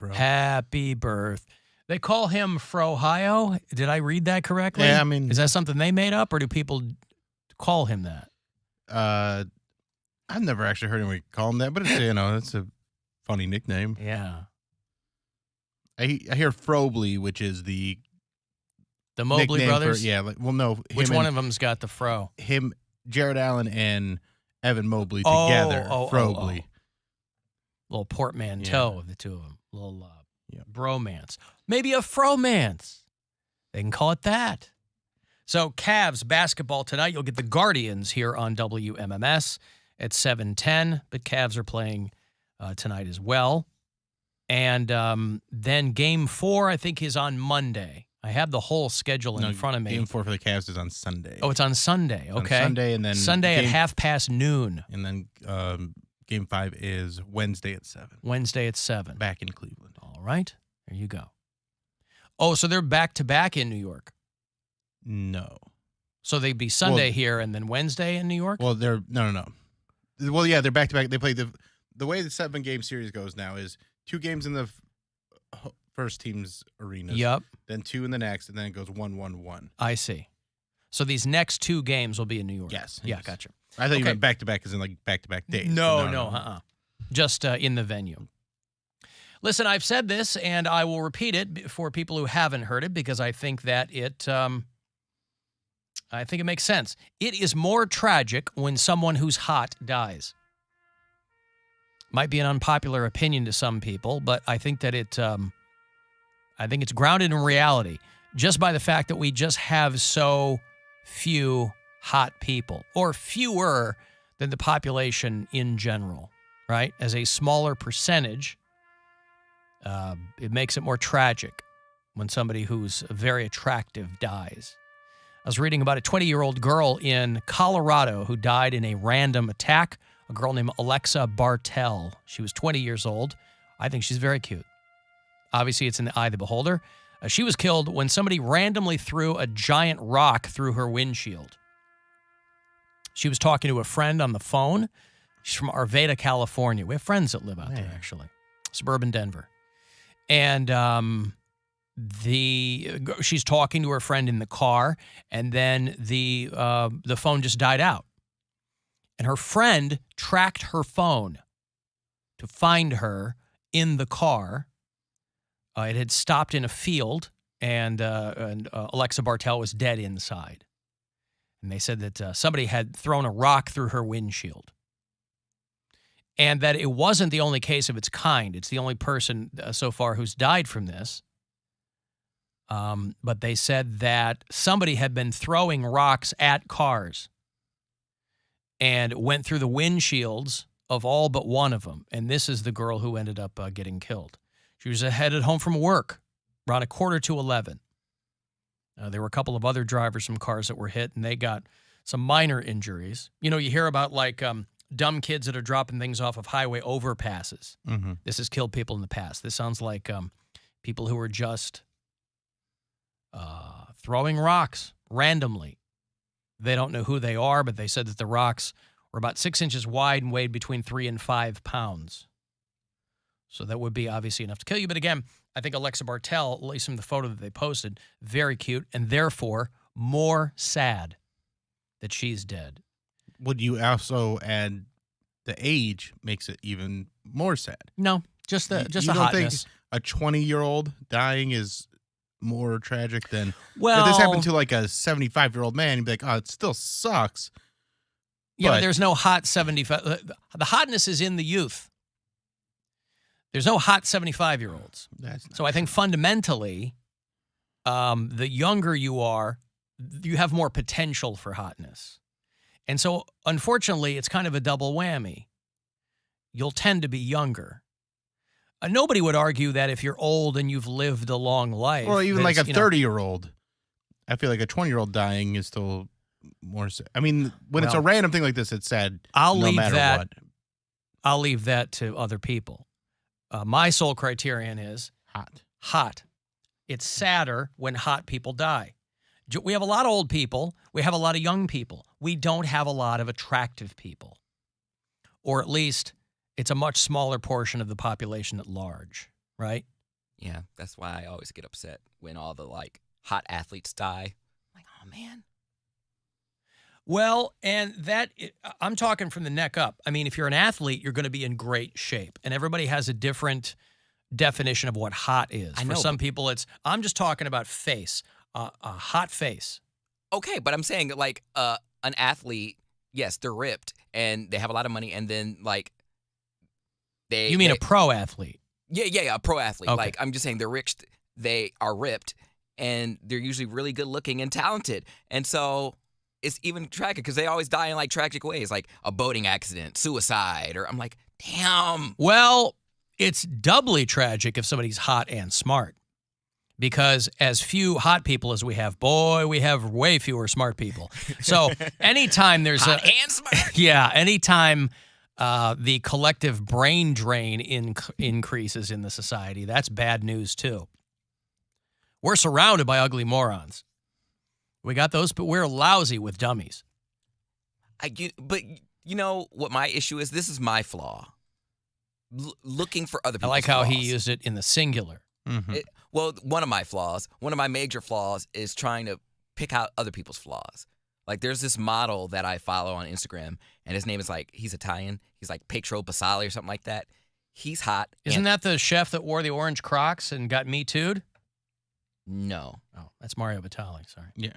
bro. Happy birth. They call him Frohio. Did I read that correctly? Yeah, I mean... Is that something they made up, or do people call him that? I've never actually heard anyone call him that, but it's, it's a funny nickname. Yeah. I hear Frobley, which is the Mobley brothers? no. Which one of them's got the fro? Him, Jared Allen, and Evan Mobley together. Frobley. Little portmanteau of the two of them. Little bromance. Maybe a fromance. They can call it that. So Cavs basketball tonight. You'll get the Guardians here on WMMS at 7:10. But Cavs are playing tonight as well. And then Game 4, I think, is on Monday. I have the whole schedule in front of me. Game 4 for the Cavs is on Sunday. Oh, it's on Sunday. Okay. On Sunday, and then Sunday at 12:30. And then Game 5 is Wednesday at 7. Wednesday at 7. Back in Cleveland. All right. There you go. Oh, so they're back-to-back in New York? No. So they'd be Sunday here and then Wednesday in New York? Well, they're no. Well, yeah, they're back-to-back. They play the way the 7-game series goes now is 2 games in the first team's arenas. Yep. Then 2 in the next, and then it goes 1-1-1. I see. So these next 2 games will be in New York? Yes. Yeah, gotcha. I thought you meant back-to-back as in like back-to-back days. No. Just in the venue. Listen, I've said this, and I will repeat it for people who haven't heard it because I think that it makes sense. It is more tragic when someone who's hot dies. Might be an unpopular opinion to some people, but I think that I think it's grounded in reality just by the fact that we just have so few hot people, or fewer than the population in general, right? As a smaller percentage, it makes it more tragic when somebody who's very attractive dies. I was reading about a 20-year-old girl in Colorado who died in a random attack, a girl named Alexa Bartell. She was 20 years old. I think she's very cute. Obviously, it's in the eye of the beholder. She was killed when somebody randomly threw a giant rock through her windshield. She was talking to a friend on the phone. She's from Arvada, California. We have friends that live out there, actually. Suburban Denver. And she's talking to her friend in the car, and then the phone just died out. And her friend tracked her phone to find her in the car. It had stopped in a field, and Alexa Bartell was dead inside. And they said that somebody had thrown a rock through her windshield. And that it wasn't the only case of its kind. It's the only person so far who's died from this. But they said that somebody had been throwing rocks at cars and went through the windshields of all but one of them. And this is the girl who ended up getting killed. She was headed home from work around 11:15. There were a couple of other drivers from cars that were hit, and they got some minor injuries. You know, you hear about like dumb kids that are dropping things off of highway overpasses. Mm-hmm. This has killed people in the past. This sounds like people who were just throwing rocks randomly. They don't know who they are, but they said that the rocks were about 6 inches wide and weighed between 3 and 5 pounds. So that would be obviously enough to kill you. But again, I think Alexa Bartell, at least from the photo that they posted, very cute, and therefore more sad that she's dead. Would you also add the age makes it even more sad? No, just the hotness. You don't think a 20-year-old dying is more tragic than... Well, if this happened to like a 75-year-old man, you'd be like, oh, it still sucks. Yeah, but there's no hot 75... The hotness is in the youth. There's no hot 75-year-olds. So I think fundamentally, the younger you are, you have more potential for hotness. And so, unfortunately, it's kind of a double whammy. You'll tend to be younger. Nobody would argue that if you're old and you've lived a long life. Or even like a 30-year-old. I feel like a 20-year-old dying is still more sad. I mean, when it's a random thing like this, it's sad no matter what. I'll leave that to other people. My sole criterion is hot. It's sadder when hot people die. We have a lot of old people. We have a lot of young people. We don't have a lot of attractive people. Or at least it's a much smaller portion of the population at large, right? Yeah, that's why I always get upset when all the like hot athletes die. I'm like, oh man. Well, and I'm talking from the neck up. I mean, if you're an athlete, you're going to be in great shape. And everybody has a different definition of what hot is. I know, For some people, I'm just talking about face, a hot face. Okay, but I'm saying like an athlete, yes, they're ripped and they have a lot of money, and then like You mean a pro athlete? Yeah, a pro athlete. Okay. Like I'm just saying they're rich, they are ripped, and they're usually really good looking and talented. And so it's even tragic because they always die in like tragic ways, like a boating accident, suicide, or I'm like, damn. Well, it's doubly tragic if somebody's hot and smart. Because as few hot people as we have, boy, we have way fewer smart people. So anytime there's hot and smart. Yeah, anytime the collective brain drain increases in the society, that's bad news too. We're surrounded by ugly morons. We got those, but we're lousy with dummies. But you know what my issue is? This is my flaw. Looking for other people's I like how flaws. he used it in the singular. Mm-hmm. Well, one of my major flaws is trying to pick out other people's flaws. Like there's this model that I follow on Instagram, and his name is like, he's Italian. He's like Pietro Basali or something like that. He's hot. Isn't that the chef that wore the orange Crocs and got Me Too'd? No. Oh, that's Mario Batali, sorry. Yeah.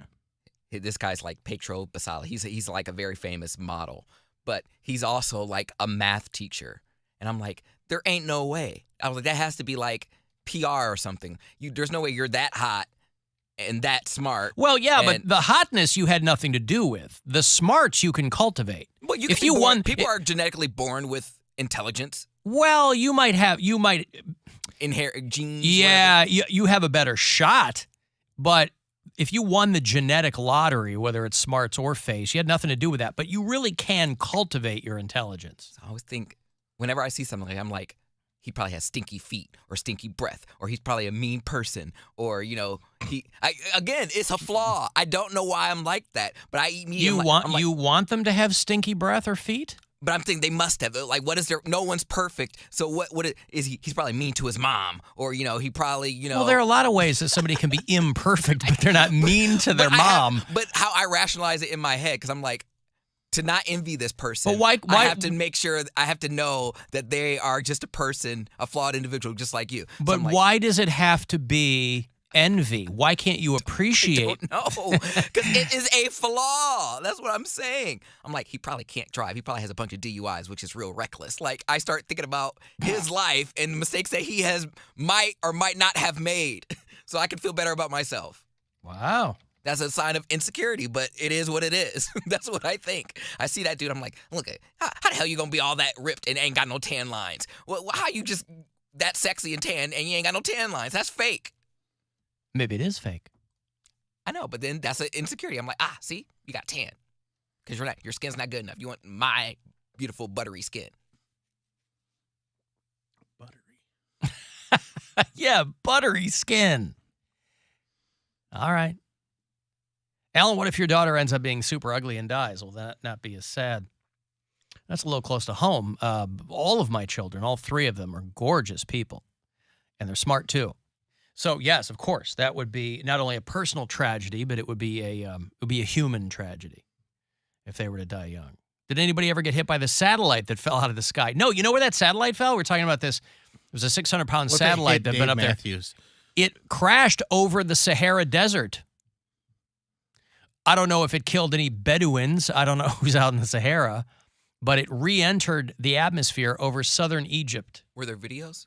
This guy's like Pietro Basali. He's like a very famous model, but he's also like a math teacher. And I'm like, there ain't no way. I was like, that has to be like PR or something. There's no way you're that hot and that smart. Well, yeah, but the hotness you had nothing to do with. The smarts you can cultivate. Well, if you won, people are genetically born with intelligence. Well, you might Inherit genes. Yeah, you have a better shot, but if you won the genetic lottery, whether it's smarts or face, you had nothing to do with that. But you really can cultivate your intelligence. I always think, whenever I see something like that, I'm like, he probably has stinky feet or stinky breath, or he's probably a mean person, or again, it's a flaw. I don't know why I'm like that, but I eat meat. You want them to have stinky breath or feet? But I'm thinking they must have. Like, what is there? No one's perfect. So what is he? He's probably mean to his mom, or he probably Well, there are a lot of ways that somebody can be imperfect, but they're not mean to their mom. But how I rationalize it in my head, because I'm like, to not envy this person, but why I have to make sure, I have to know that they are just a person, a flawed individual, just like you. But why does it have to be envy? Why can't you appreciate? I don't know, because it is a flaw. That's what I'm saying. I'm like, he probably can't drive. He probably has a bunch of DUIs, which is real reckless. Like, I start thinking about his life and mistakes that he might or might not have made, so I can feel better about myself. Wow. That's a sign of insecurity, but it is what it is. That's what I think. I see that dude, I'm like, look, how the hell you gonna be all that ripped and ain't got no tan lines? Well, how you just that sexy and tan and you ain't got no tan lines? That's fake. Maybe it is fake. I know, but then that's an insecurity. I'm like, see, you got tan. Because your skin's not good enough. You want my beautiful buttery skin. Buttery. Yeah, buttery skin. All right. Alan, what if your daughter ends up being super ugly and dies? Will that not be as sad? That's a little close to home. All of my children, all three of them, are gorgeous people. And they're smart, too. So, yes, of course, that would be not only a personal tragedy, but it would be a human tragedy if they were to die young. Did anybody ever get hit by the satellite that fell out of the sky? No, you know where that satellite fell? We're talking about this. It was a 600-pound satellite that been up Matthews? There. It crashed over the Sahara Desert. I don't know if it killed any Bedouins. I don't know who's out in the Sahara, but it re-entered the atmosphere over southern Egypt. Were there videos?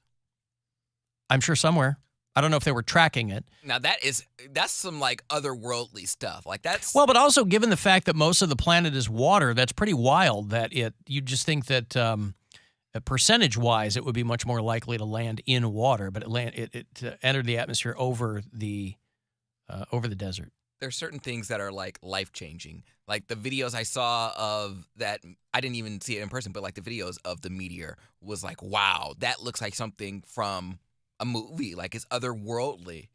I'm sure somewhere. I don't know if they were tracking it. Now that's some like otherworldly stuff. Like that's well, but also given the fact that most of the planet is water, that's pretty wild. That you just think that percentage-wise, it would be much more likely to land in water, but it entered the atmosphere over the desert. There's certain things that are like life-changing. Like the videos I saw of that, I didn't even see it in person, but like the videos of the meteor was like, wow, that looks like something from a movie. Like it's otherworldly.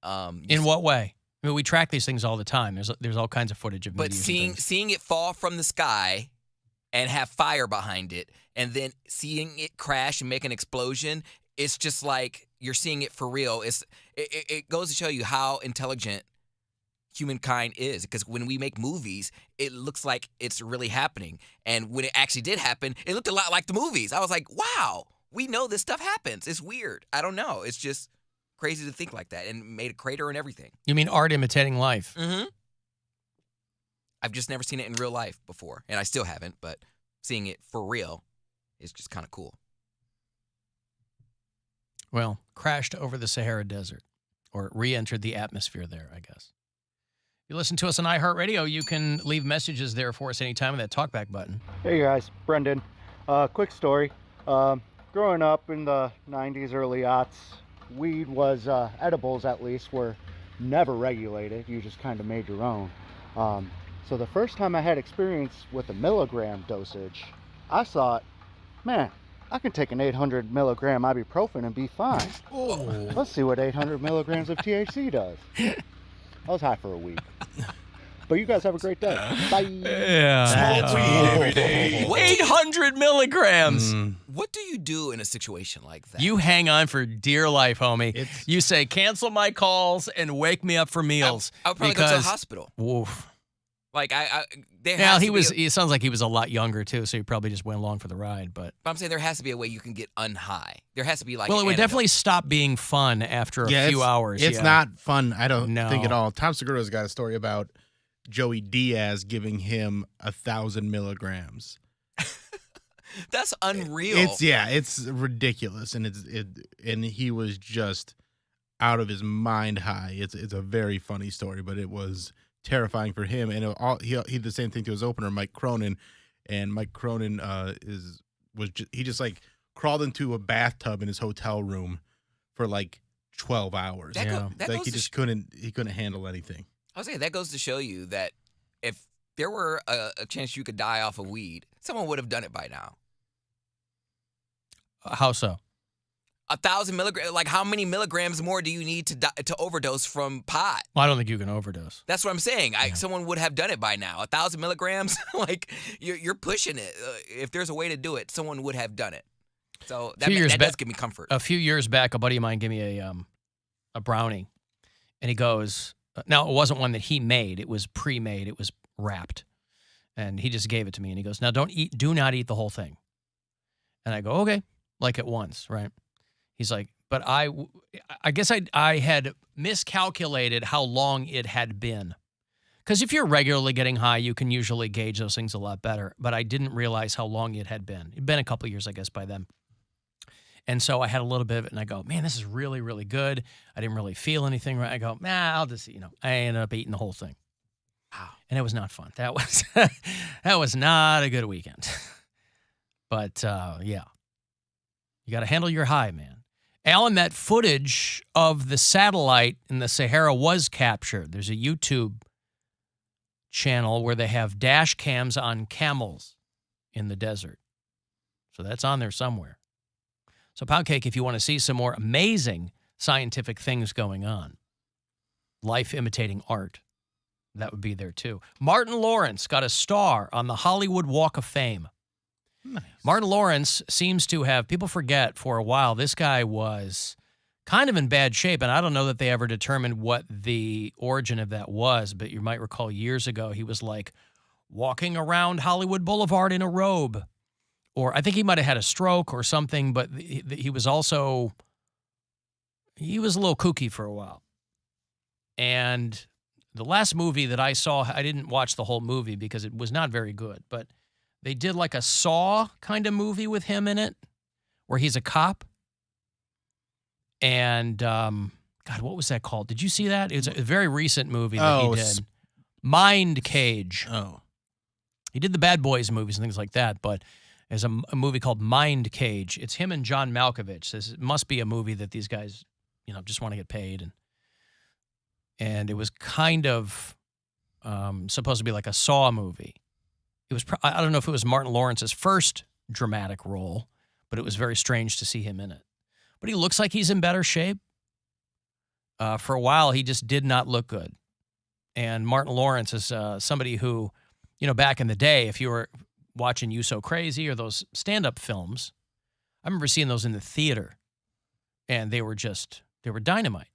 In what way? I mean, we track these things all the time. There's all kinds of footage of meteors. But seeing it fall from the sky and have fire behind it, and then seeing it crash and make an explosion, it's just like you're seeing it for real. It goes to show you how intelligent humankind is, because when we make movies, it looks like it's really happening, and when it actually did happen, it looked a lot like the movies. I was like, wow, we know this stuff happens. It's weird. I don't know. It's just crazy to think like that, and made a crater and everything. You mean art imitating life? Mm-hmm. I've just never seen it in real life before, and I still haven't, but seeing it for real is just kind of cool. Well, crashed over the Sahara Desert, or re-entered the atmosphere there, I guess. You listen to us on iHeartRadio, you can leave messages there for us anytime with that talkback button. Hey guys, Brendan. Quick story. Growing up in the 90s, early aughts, weed was, edibles at least, were never regulated. You just kind of made your own. So the first time I had experience with a milligram dosage, I thought, man, I can take an 800 milligram ibuprofen and be fine. Oh. Let's see what 800 milligrams of THC does. I was high for a week. But you guys have a great day. Bye. Yeah. Smoke weed every day. 800 milligrams. What do you do in a situation like that? You hang on for dear life, homie. It's- You say, cancel my calls and wake me up for meals. I would probably go to the hospital. Woof. Like there Yeah, has he to was. be It sounds like he was a lot younger too, so he probably just went along for the ride. But I'm saying there has to be a way you can get unhigh. There has to be like. well, it an would antidote. definitely stop being fun after a few it's, hours. It's yeah. not fun, I don't No. think at all. Tom Segura's got a story about Joey Diaz giving him 1,000 milligrams. That's unreal. It's ridiculous, and and he was just out of his mind high. It's a very funny story, but it was terrifying for him. And he did the same thing to his opener, Mike Cronin, and Mike Cronin he just like crawled into a bathtub in his hotel room for like 12 hours. That go- that like goes he to just couldn't handle anything. I was saying that goes to show you that if there were a chance you could die off of weed, someone would have done it by now. How so? 1,000 milligrams. Like, how many milligrams more do you need to overdose from pot? Well, I don't think you can overdose. That's what I'm saying. Someone would have done it by now. 1,000 milligrams, like you're pushing it. If there's a way to do it, someone would have done it. So that does give me comfort. A few years back, a buddy of mine gave me a brownie, and he goes, now it wasn't one that he made. It was pre-made. It was wrapped, and he just gave it to me. And he goes, now do not eat the whole thing. And I go, okay, like at once, right? He's like, but I guess I had miscalculated how long it had been. Because if you're regularly getting high, you can usually gauge those things a lot better. But I didn't realize how long it had been. It'd been a couple of years, I guess, by then. And so I had a little bit of it, and I go, man, this is really, really good. I didn't really feel anything right. I go, I'll just, I ended up eating the whole thing. Wow. And it was not fun. That was not a good weekend. But, yeah. You got to handle your high, man. Alan, that footage of the satellite in the Sahara was captured. There's a YouTube channel where they have dash cams on camels in the desert. So that's on there somewhere. So Poundcake, if you want to see some more amazing scientific things going on, life imitating art, that would be there too. Martin Lawrence got a star on the Hollywood Walk of Fame. Nice. Martin Lawrence seems to have, people forget, for a while, this guy was kind of in bad shape, and I don't know that they ever determined what the origin of that was, but you might recall years ago he was like walking around Hollywood Boulevard in a robe, or I think he might have had a stroke or something, but he was a little kooky for a while. And the last movie that I saw, I didn't watch the whole movie because it was not very good, but they did like a Saw kind of movie with him in it where he's a cop. And, God, what was that called? Did you see that? It was a very recent movie that he did. Mind Cage. Oh. He did the Bad Boys movies and things like that, but there's a movie called Mind Cage. It's him and John Malkovich. This must be a movie that these guys, just want to get paid. And it was kind of supposed to be like a Saw movie. It was, I don't know if it was Martin Lawrence's first dramatic role, but it was very strange to see him in it. But he looks like he's in better shape. For a while, he just did not look good. And Martin Lawrence is somebody who, back in the day, if you were watching You So Crazy or those stand-up films, I remember seeing those in the theater. And they were dynamite.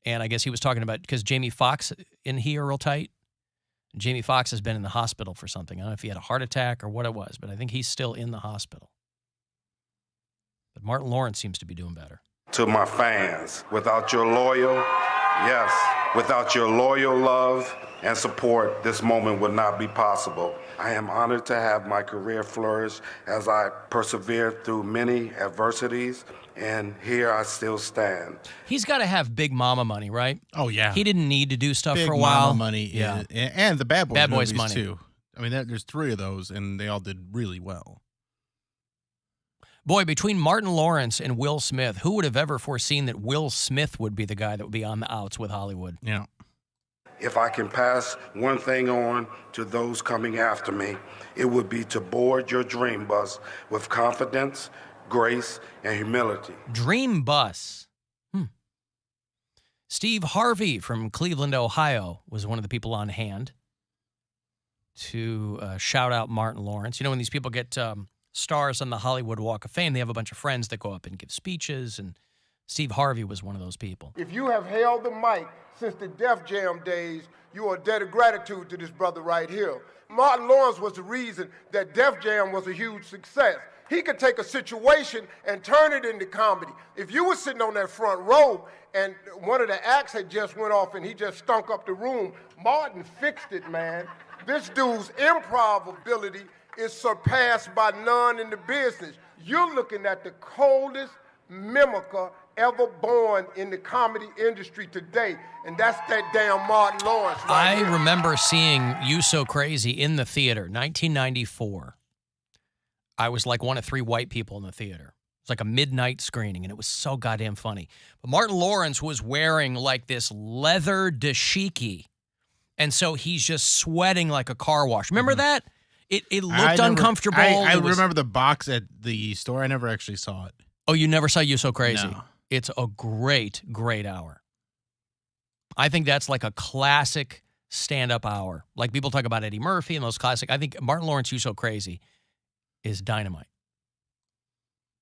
And I guess he was talking about, because Jamie Foxx and he are real tight. Jamie Foxx has been in the hospital for something. I don't know if he had a heart attack or what it was, but I think he's still in the hospital. But Martin Lawrence seems to be doing better. To my fans, without your loyal love and support, this moment would not be possible. I am honored to have my career flourish as I persevere through many adversities, and here I still stand. He's got to have Big Mama money, right? Oh, yeah. He didn't need to do stuff Big for a while. Mama money, Yeah. And the Bad Boys, Bad Boys movies, money. too. I mean, there's 3 of those, and they all did really well. Boy, between Martin Lawrence and Will Smith, who would have ever foreseen that Will Smith would be the guy that would be on the outs with Hollywood? Yeah. If I can pass one thing on to those coming after me, it would be to board your dream bus with confidence, grace, and humility. Dream Bus. Steve Harvey from Cleveland, Ohio, was one of the people on hand to shout out Martin Lawrence. You know, when these people get stars on the Hollywood Walk of Fame, they have a bunch of friends that go up and give speeches, and Steve Harvey was one of those people. If you have held the mic since the Def Jam days, you are a debt of gratitude to this brother right here. Martin Lawrence was the reason that Def Jam was a huge success. He could take a situation and turn it into comedy. If you were sitting on that front row and one of the acts had just went off and he just stunk up the room, Martin fixed it, man. This dude's improv ability is surpassed by none in the business. You're looking at the coldest mimicker ever born in the comedy industry today, and that's that damn Martin Lawrence right here. I remember seeing You So Crazy in the theater, 1994. I was like one of 3 white people in the theater. It was like a midnight screening, and it was so goddamn funny. But Martin Lawrence was wearing like this leather dashiki, and so he's just sweating like a car wash. Remember that? It looked uncomfortable. I remember the box at the store. I never actually saw it. Oh, you never saw You So Crazy? No. It's a great, great hour. I think that's like a classic stand-up hour. Like people talk about Eddie Murphy and those classic. I think Martin Lawrence, You So Crazy is dynamite.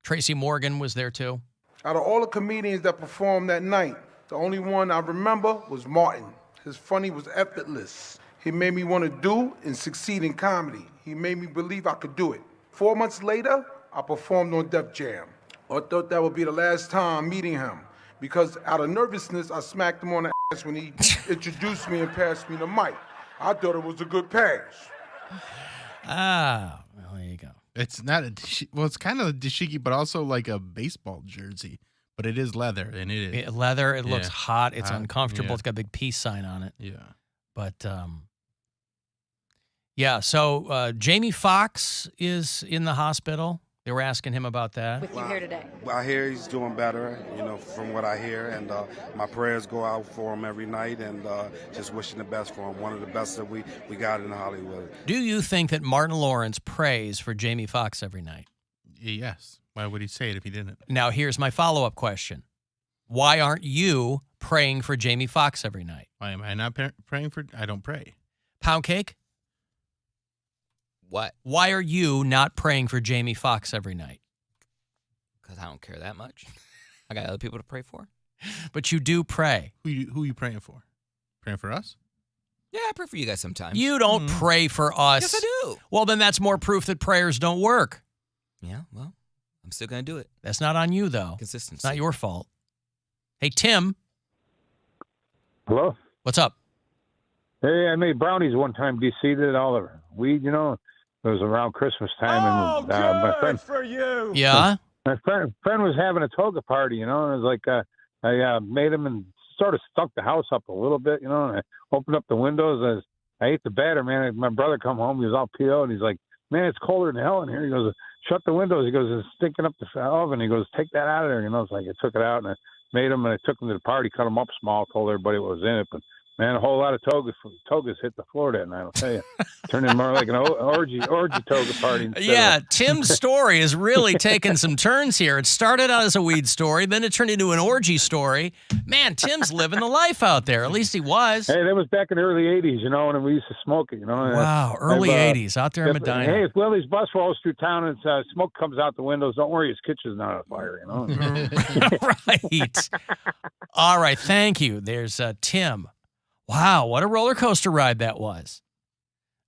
Tracy Morgan was there too. Out of all the comedians that performed that night, the only one I remember was Martin. His funny was effortless. He made me want to do and succeed in comedy. He made me believe I could do it. 4 months later, I performed on Def Jam. I thought that would be the last time meeting him, because out of nervousness, I smacked him on the ass when he introduced me and passed me the mic. I thought it was a good pass. Ah, well, there you go. It's not it's kind of a dashiki, but also like a baseball jersey. But it is leather, and it is. Leather, it looks hot. It's Hot, uncomfortable. yeah. It's got a big peace sign on it. Yeah. But, yeah, so Jamie Foxx is in the hospital. They were asking him about that. With you here today. I hear he's doing better, from what I hear, and my prayers go out for him every night, and just wishing the best for him. One of the best that we got in Hollywood. Do you think that Martin Lawrence prays for Jamie Foxx every night? Yes. Why would he say it if he didn't? Now, here's my follow-up question. Why aren't you praying for Jamie Foxx every night? Why am I not praying for? I don't pray. Poundcake? What? Why are you not praying for Jamie Foxx every night? Because I don't care that much. I got other people to pray for. But you do pray. Who are you praying for? Praying for us? Yeah, I pray for you guys sometimes. You don't pray for us. Yes, I do. Well, then that's more proof that prayers don't work. Yeah, well, I'm still going to do it. That's not on you, though. Consistency. It's not your fault. Hey, Tim. Hello? What's up? Hey, I made brownies one time. Do you see that? All the weed, it was around Christmas time. And my friend, for you. Yeah? my friend was having a toga party, and it was like I made him and sort of stunk the house up a little bit, and I opened up the windows. I ate the batter, man. My brother come home. He was all PO, and he's like, man, it's colder than hell in here. He goes, shut the windows. He goes, it's stinking up the oven. He goes, take that out of there. It's like I took it out, and I made him, and I took him to the party, cut him up small, told everybody what was in it. But Man, a whole lot of togas hit the floor that night, I'll tell you. Turned in more like an orgy toga party. Yeah, Tim's story is really taking some turns here. It started out as a weed story, then it turned into an orgy story. Man, Tim's living the life out there. At least he was. Hey, that was back in the early 80s, you know, when we used to smoke it, you know. Wow, early 80s, out there in Medina. Hey, if Willie's bus rolls through town and smoke comes out the windows, don't worry, his kitchen's not on fire, you know. Right. All right, thank you. There's Tim. Wow, what a roller coaster ride that was.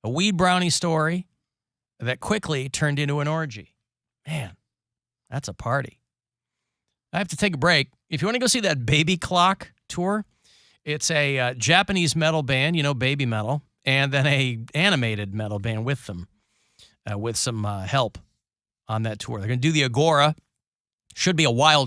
A weed brownie story that quickly turned into an orgy. Man, that's a party. I have to take a break. If you want to go see that Baby Clock tour, it's a Japanese metal band, you know, baby metal, and then a animated metal band with them, with some help on that tour. They're going to do the Agora. Should be a wild